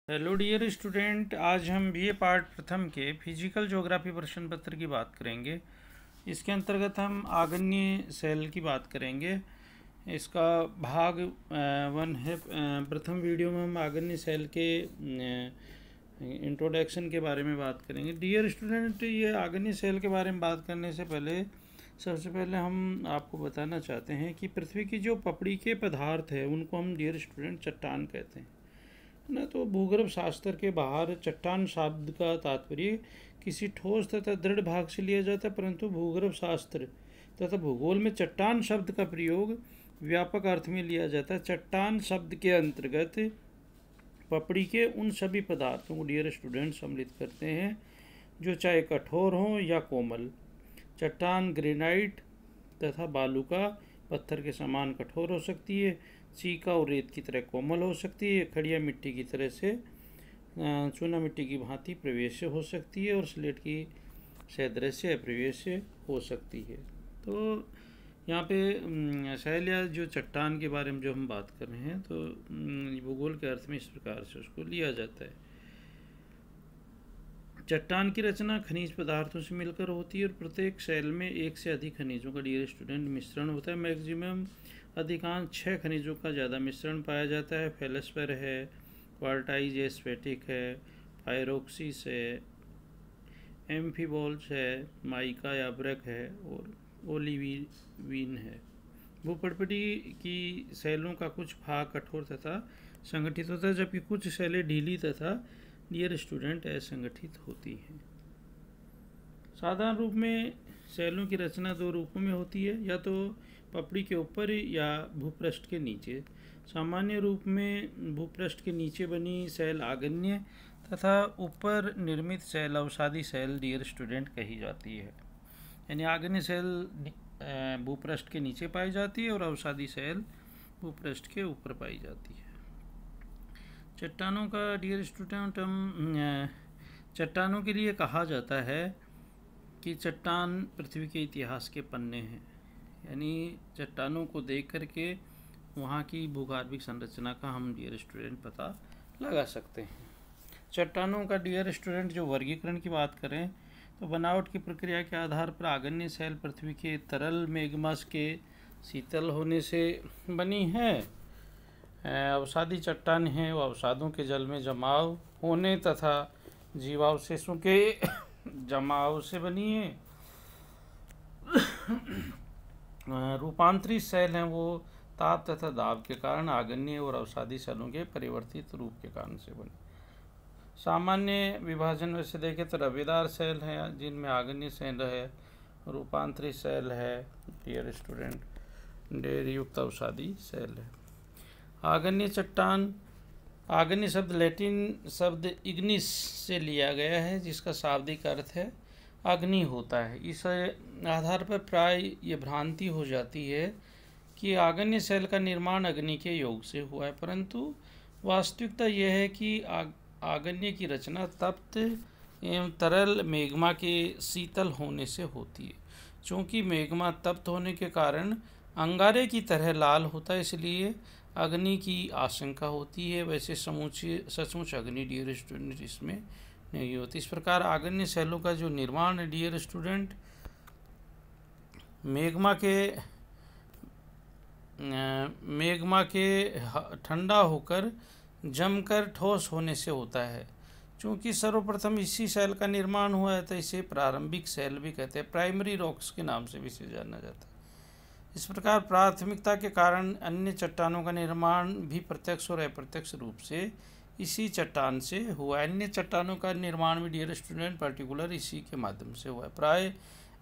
Hello dear student, आज हम BA part प्रथम के फिजिकल ज्योग्राफी प्रश्न पत्र की बात करेंगे। इसके अंतर्गत हम आग्नेय सेल की बात करेंगे। इसका भाग 1 है। प्रथम वीडियो में हम आग्नेय सेल के इंट्रोडक्शन के बारे में बात करेंगे। डियर स्टूडेंट, ये आग्नेय सेल के बारे में बात करने से पहले सबसे पहले हम आपको बताना चाहते हैं कि पृथ्वी की जो पपड़ी के पदार्थ है उनको हम डियर स्टूडेंट चट्टान कहते हैं ना। तो भूगर्भ शास्त्र के बाहर चट्टान शब्द का तात्पर्य किसी ठोस तथा दृढ़ भाग से लिया जाता है, परंतु भूगर्भ शास्त्र तथा भूगोल में चट्टान शब्द का प्रयोग व्यापक अर्थ में लिया जाता है। चट्टान शब्द के अंतर्गत पपड़ी के उन सभी पदार्थों को डियर स्टूडेंट सम्मिलित करते हैं जो चाहे कठोर हों या कोमल। चट्टान ग्रेनाइट तथा बालू का पत्थर के समान कठोर हो सकती है, चीका और रेत की तरह कोमल हो सकती है, खड़िया मिट्टी की तरह से चूना मिट्टी की भांति प्रवेश्य हो सकती है और स्लेट की सदृश्य अप्रवेश्य हो सकती है। तो यहाँ पे शैल या जो चट्टान के बारे में जो हम बात कर रहे हैं, तो भूगोल के अर्थ में इस प्रकार से उसको लिया जाता है। चट्टान की रचना खनिज पदार्थों से मिलकर होती है और प्रत्येक सेल में एक से अधिक खनिजों का डियर स्टूडेंट मिश्रण होता है। मैक्सिमम अधिकांश 6 खनिजों का ज़्यादा मिश्रण पाया जाता है। फेलस्पर है, क्वार्टाइज स्फेटिक है, पायरोक्सिस है, एम्फीबॉल्स है, माइका या ब्रक है और ओलिवीन है। भूपटपटी की सेलों का कुछ भाग कठोर तथा संगठित होता है, जबकि कुछ सेलें ढीली तथा डियर स्टूडेंट असंगठित होती हैं। साधारण रूप में सेलों की रचना 2 रूपों में होती है, या तो पपड़ी के ऊपर या भूपृष्ठ के नीचे। सामान्य रूप में भूपृष्ठ के नीचे बनी सेल आग्नेय तथा ऊपर निर्मित सेल अवसादी सेल डियर स्टूडेंट कही जाती है। यानी आग्नेय सेल भूपृष्ठ के नीचे पाई जाती है और अवसादी सेल भूपृष्ठ के ऊपर पाई जाती है। चट्टानों का डियर स्टूडेंट चट्टानों के लिए कहा जाता है कि चट्टान पृथ्वी के इतिहास के पन्ने हैं। यानी चट्टानों को देख करके वहाँ की भूगर्भिक संरचना का हम डियर स्टूडेंट पता लगा सकते हैं। चट्टानों का डियर स्टूडेंट जो वर्गीकरण की बात करें तो बनावट की प्रक्रिया के आधार पर आग्नेय सेल पृथ्वी के तरल मेगमास के शीतल होने से बनी है। अवसादी चट्टान हैं वो अवसादों के जल में जमाव होने तथा जीवावशेषों के जमाव से बनी है। रूपांतरित सेल हैं वो ताप तथा दाब के कारण आग्नेय और अवसादी सेलों के परिवर्तित रूप के कारण से बने। सामान्य विभाजन वैसे देखें तो रवेदार सेल हैं जिनमें आग्नेय सेल है, रूपांतरित सेल है, डियर स्टूडेंट डेर युक्त अवसादी सेल है। आग्नेय चट्टान, आग्नेय शब्द लैटिन शब्द इग्निस से लिया गया है जिसका शाब्दिक अर्थ है अग्नि होता है। इस आधार पर प्राय ये भ्रांति हो जाती है कि आग्नेय सेल का निर्माण अग्नि के योग से हुआ है, परंतु वास्तविकता यह है कि आग्नेय की रचना तप्त एवं तरल मेग्मा के शीतल होने से होती है। चूँकि मेग्मा तप्त होने के कारण अंगारे की तरह लाल होता है, इसलिए अग्नि की आशंका होती है। वैसे सचमुच अग्नि डियर स्टूडेंट इसमें नहीं होती। इस प्रकार आग्नेय सेलों का जो निर्माण है डियर स्टूडेंट मेग्मा के ठंडा होकर जमकर ठोस होने से होता है। चूँकि सर्वप्रथम इसी सेल का निर्माण हुआ है तो इसे प्रारंभिक सेल भी कहते हैं, प्राइमरी रॉक्स के नाम से भी इसे जाना जाता है। इस प्रकार प्राथमिकता के कारण अन्य चट्टानों का निर्माण भी प्रत्यक्ष और अप्रत्यक्ष रूप से इसी चट्टान से हुआ है। अन्य चट्टानों का निर्माण भी डियर स्टूडेंट पर्टिकुलर इसी के माध्यम से हुआ है। प्राय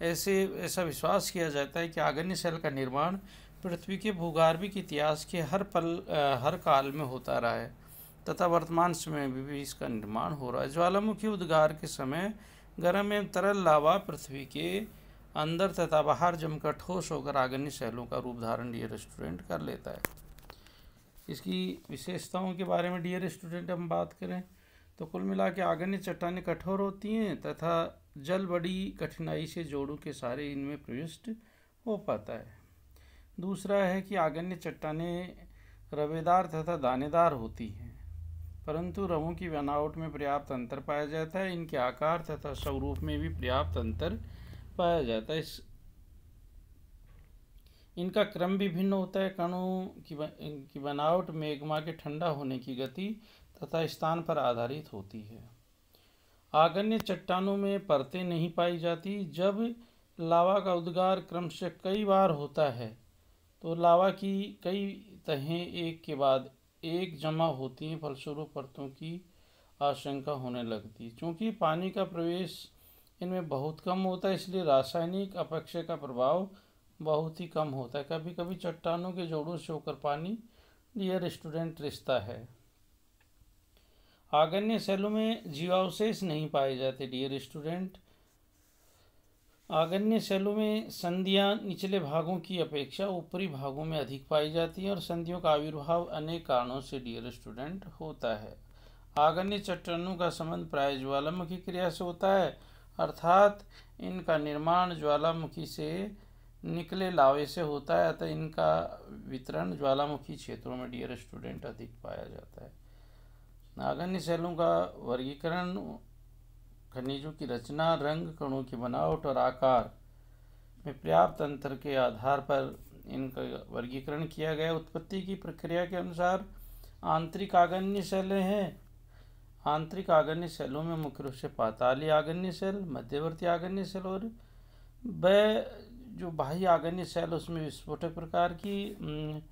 ऐसा विश्वास किया जाता है कि आग्नेय सेल का निर्माण पृथ्वी के भूगर्भिक इतिहास के हर काल में होता रहा है तथा वर्तमान समय में भी इसका निर्माण हो रहा है। ज्वालामुखी उद्गार के समय गर्म एवं तरल लावा पृथ्वी के अंदर तथा बाहर जमकर ठोस होकर आग्नेय सेलों का रूप धारण डियर स्टूडेंट कर लेता है। इसकी विशेषताओं के बारे में डियर स्टूडेंट हम बात करें तो कुल मिला के आग्नेय चट्टानें कठोर होती हैं तथा जल बड़ी कठिनाई से जोड़ों के सहारे इनमें प्रविष्ट हो पाता है। दूसरा है कि आग्नेय चट्टानें रवेदार तथा दानेदार होती हैं। परंतु रवों की बनावट में पर्याप्त अंतर पाया जाता है। इनके आकार तथा स्वरूप में भी पर्याप्त अंतर पाया जाता है। इनका क्रम भी भिन्न होता है। कणों की बनावट मैग्मा के ठंडा होने की गति तथा स्थान पर आधारित होती है। आग्नेय चट्टानों में परतें नहीं पाई जाती। जब लावा का उद्गार क्रमशः कई बार होता है तो लावा की कई तहें एक के बाद एक जमा होती हैं, फलस्वरूप परतों की आशंका होने लगती। चूँकि पानी का प्रवेश इनमें बहुत कम होता है, इसलिए रासायनिक अपक्षय का प्रभाव बहुत ही कम होता है। कभी कभी चट्टानों के जोड़ों से होकर पानी डियर स्टूडेंट रिश्ता है। आग्नेय शैलों में जीवावशेष नहीं पाए जाते डियर स्टूडेंट। आग्नेय शैलों में संधियां निचले भागों की अपेक्षा ऊपरी भागों में अधिक पाई जाती हैं और संधियों का आविर्भाव अनेक कारणों से डियर स्टूडेंट होता है। आग्नेय चट्टानों का संबंध प्राय ज्वालामुखी क्रिया से होता है, अर्थात इनका निर्माण ज्वालामुखी से निकले लावे से होता है, अतः इनका वितरण ज्वालामुखी क्षेत्रों में डियर स्टूडेंट अधिक पाया जाता है। आग्नेय शैलों का वर्गीकरण खनिजों की रचना, रंग, कणों की बनावट और आकार में पर्याप्त अंतर के आधार पर इनका वर्गीकरण किया गया। उत्पत्ति की प्रक्रिया के अनुसार आंतरिक आग्नेय शैलें हैं। आंतरिक आग्नेय शैलों में मुख्य रूप से पाताली आग्नेय शैल, मध्यवर्ती आग्नेय शैल और वह जो बाह्य आग्नेय शैल उसमें विस्फोटक प्रकार की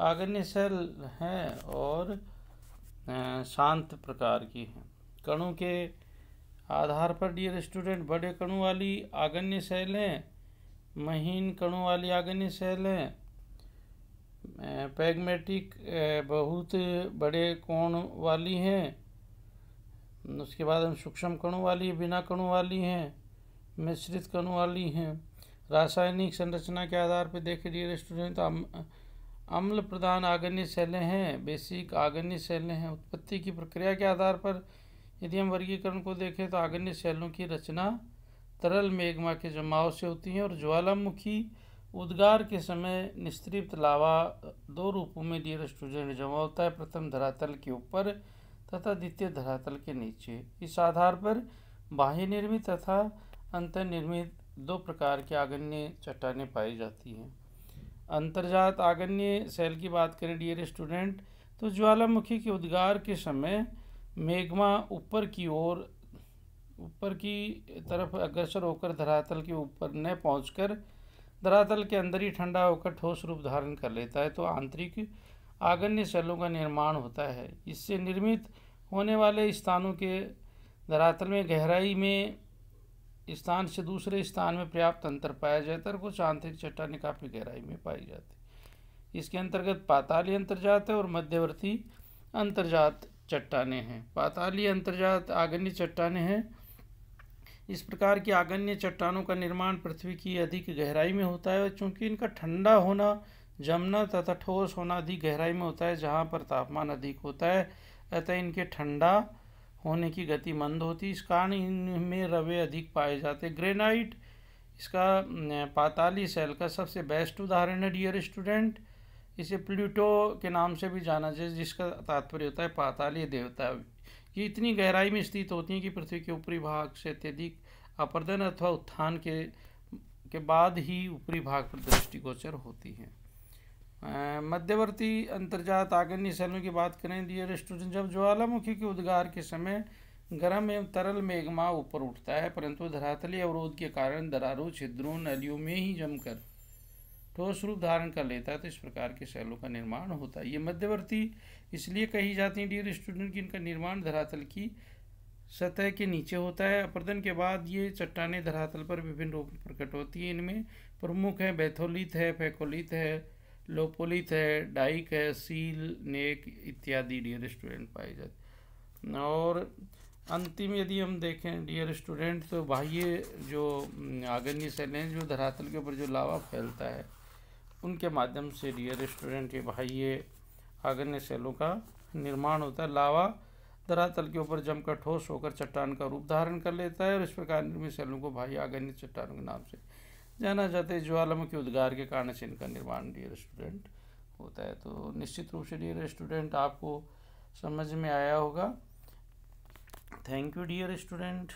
आग्नेय शैल हैं और शांत प्रकार की हैं। कणों के आधार पर डियर स्टूडेंट बड़े कणों वाली आग्नेय शैलें, महीन कणों वाली आग्नेय शैलें, पैगमेटिक बहुत बड़े कोण वाली हैं। उसके बाद हम सूक्ष्म कणों वाली, बिना कणों वाली हैं, मिश्रित कणों वाली हैं। रासायनिक संरचना के आधार पर देखें डियर स्टूडेंट तो अम्ल प्रधान आग्नेय शैलें हैं, बेसिक आग्नेय शैलें हैं। उत्पत्ति की प्रक्रिया के आधार पर यदि हम वर्गीकरण को देखें तो आग्नेय शैलों की रचना तरल मैग्मा के जमाव से होती है और ज्वालामुखी उद्गार के समय निस्तृप्त लावा दो रूपों में डियर स्टूडेंट जमा होता है, प्रथम धरातल के ऊपर तथा द्वितीय धरातल के नीचे। इस आधार पर बाह्य निर्मित तथा अंतर्निर्मित दो प्रकार की आग्नेय चट्टानें पाई जाती हैं। अंतर्जात आग्नेय शैल की बात करें डियर स्टूडेंट तो ज्वालामुखी के उद्गार के समय मैग्मा ऊपर की तरफ अग्रसर होकर धरातल के ऊपर न पहुंचकर धरातल के अंदर ही ठंडा होकर ठोस रूप धारण कर लेता है तो आंतरिक आग्नेय शैलों का निर्माण होता है। इससे निर्मित होने वाले स्थानों के धरातल में गहराई में स्थान से दूसरे स्थान में पर्याप्त अंतर पाया जाता है और कुछ आंतरिक चट्टानें काफ़ी गहराई में पाई जाती है। इसके अंतर्गत पाताली अंतर्जात है और मध्यवर्ती अंतर्जात चट्टानें हैं। पाताली अंतर्जात आग्नेय चट्टानें हैं। इस प्रकार की आग्नेय चट्टानों का निर्माण पृथ्वी की अधिक गहराई में होता है, चूँकि इनका ठंडा होना, जमना तथा ठोस होना अधिक गहराई में होता है जहाँ पर तापमान अधिक होता है, अतः इनके ठंडा होने की गति मंद होती है। इस कारण इनमें रवे अधिक पाए जाते हैं। ग्रेनाइट इसका पाताली शैल का सबसे बेस्ट उदाहरण है डियर स्टूडेंट। इसे प्लूटो के नाम से भी जाना जाए, जिसका तात्पर्य होता है पाताली देवता। ये इतनी गहराई में स्थित होती हैं कि पृथ्वी के ऊपरी भाग से अत्यधिक अपरदन अथवा उत्थान के बाद ही ऊपरी भाग पर दृष्टिगोचर होती हैं। मध्यवर्ती अंतर्जात आग्नेय शैलों की बात करें डियर स्टूडेंट, जब ज्वालामुखी के उद्गार के समय गर्म एवं तरल मैग्मा ऊपर उठता है, परंतु धरातलीय अवरोध के कारण दरारों, छिद्रों, नलियों में ही जमकर ठोस रूप धारण कर लेता है, तो इस प्रकार के शैलों का निर्माण होता है। ये मध्यवर्ती इसलिए कही जाती हैं डियर स्टूडेंट कि इनका निर्माण धरातल की सतह के नीचे होता है। अपरदन के बाद ये चट्टानें धरातल पर विभिन्न रूप में प्रकट होती हैं। इनमें प्रमुख है बैथोलिथ है, फैकोलिथ है, लोपोलिथ है, डाइक है, सील, नेक इत्यादि डियर स्टूडेंट पाए जाते। और अंतिम यदि हम देखें डियर स्टूडेंट तो बाह्य जो आग्नेय शैलें जो धरातल के ऊपर जो लावा फैलता है उनके माध्यम से डियर स्टूडेंट ये बाह्य आग्नेय शैलों का निर्माण होता है। लावा धरातल के ऊपर जमकर ठोस होकर चट्टान का रूप धारण कर लेता है और इस प्रकार निर्मित शैलों को बाह्य आग्नेय चट्टानों के नाम से जाना जाता है। ज्वालामुखी उद्गार के कारण से इनका निर्माण डियर स्टूडेंट होता है। तो निश्चित रूप से डियर स्टूडेंट आपको समझ में आया होगा। Thank you dear student.